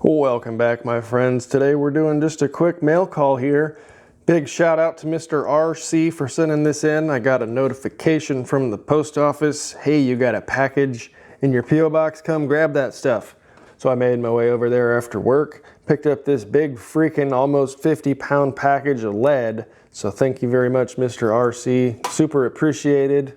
Welcome back, my friends. Today we're doing just a quick mail call here. Big shout out to Mr. RC for sending this in. I got a notification from the post office. Hey, you got a package in your P.O. box, come grab that stuff. So I made my way over there after work, picked up this big freaking almost 50-pound package of lead. So thank you very much, Mr. RC. Super appreciated.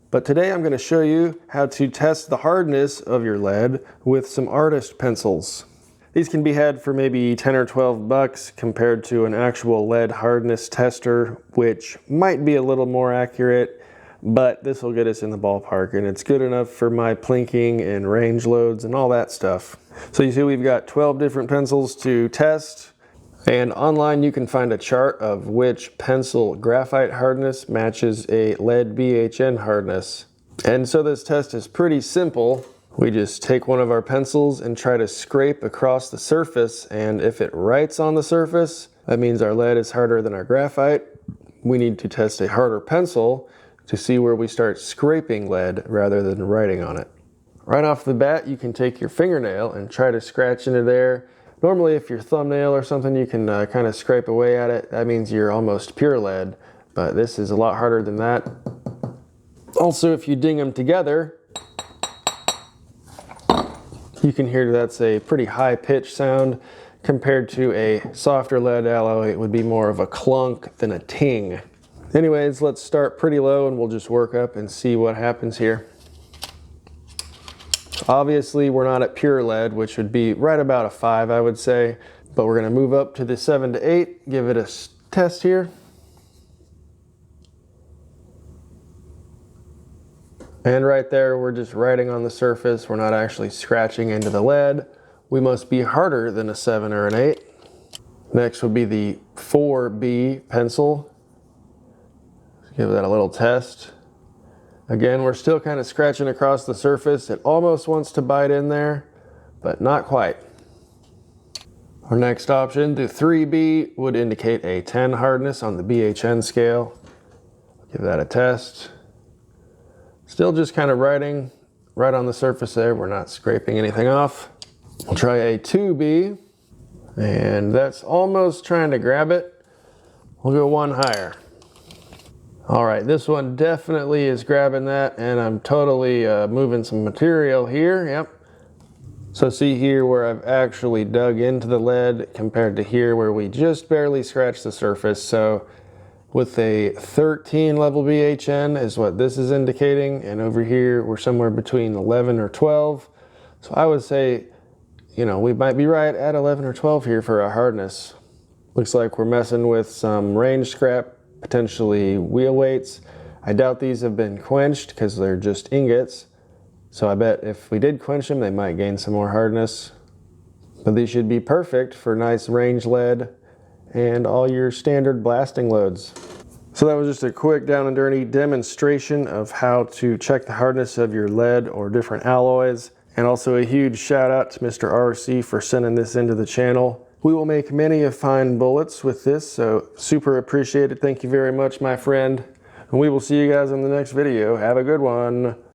But today I'm going to show you how to test the hardness of your lead with some artist pencils. These can be had for maybe 10 or 12 bucks compared to an actual lead hardness tester, which might be a little more accurate, but this will get us in the ballpark, and it's good enough for my plinking and range loads and all that stuff. So you see we've got 12 different pencils to test, and online you can find a chart of which pencil graphite hardness matches a lead BHN hardness. And so this test is pretty simple. We just take one of our pencils and try to scrape across the surface, and if it writes on the surface, that means our lead is harder than our graphite. We need to test a harder pencil to see where we start scraping lead rather than writing on it. Right off the bat, you can take your fingernail and try to scratch into there. Normally, if your thumbnail or something, you can kind of scrape away at it. That means you're almost pure lead, but this is a lot harder than that. Also, if you ding them together, you can hear that's a pretty high-pitched sound. Compared to a softer lead alloy, it would be more of a clunk than a ting. Anyways, let's start pretty low and we'll just work up and see what happens here. Obviously, we're not at pure lead, which would be right about a 5, I would say. But we're going to move up to the 7 to 8, give it a test here. And right there, we're just writing on the surface. We're not actually scratching into the lead. We must be harder than a 7 or an 8. Next would be the 4B pencil. Give that a little test. Again, we're still kind of scratching across the surface. It almost wants to bite in there, but not quite. Our next option, the 3B, would indicate a 10 hardness on the BHN scale. Give that a test. Still just kind of writing right on the surface there. We're not scraping anything off. We'll try a 2B, and that's almost trying to grab it. We'll go one higher. All right, this one definitely is grabbing that, and I'm totally moving some material here. Yep. So see here where I've actually dug into the lead compared to here where we just barely scratched the surface. So with a 13 level BHN is what this is indicating, and over here we're somewhere between 11 or 12. So I would say, you know, we might be right at 11 or 12 here for our hardness. Looks like we're messing with some range scrap, potentially wheel weights. I doubt these have been quenched because they're just ingots. So I bet if we did quench them, they might gain some more hardness. But these should be perfect for nice range lead and all your standard blasting loads. So that was just a quick down and dirty demonstration of how to check the hardness of your lead or different alloys. And also a huge shout out to Mr. RC for sending this into the channel. We will make many of fine bullets with this, so super appreciate it. Thank you very much, my friend. And we will see you guys in the next video. Have a good one.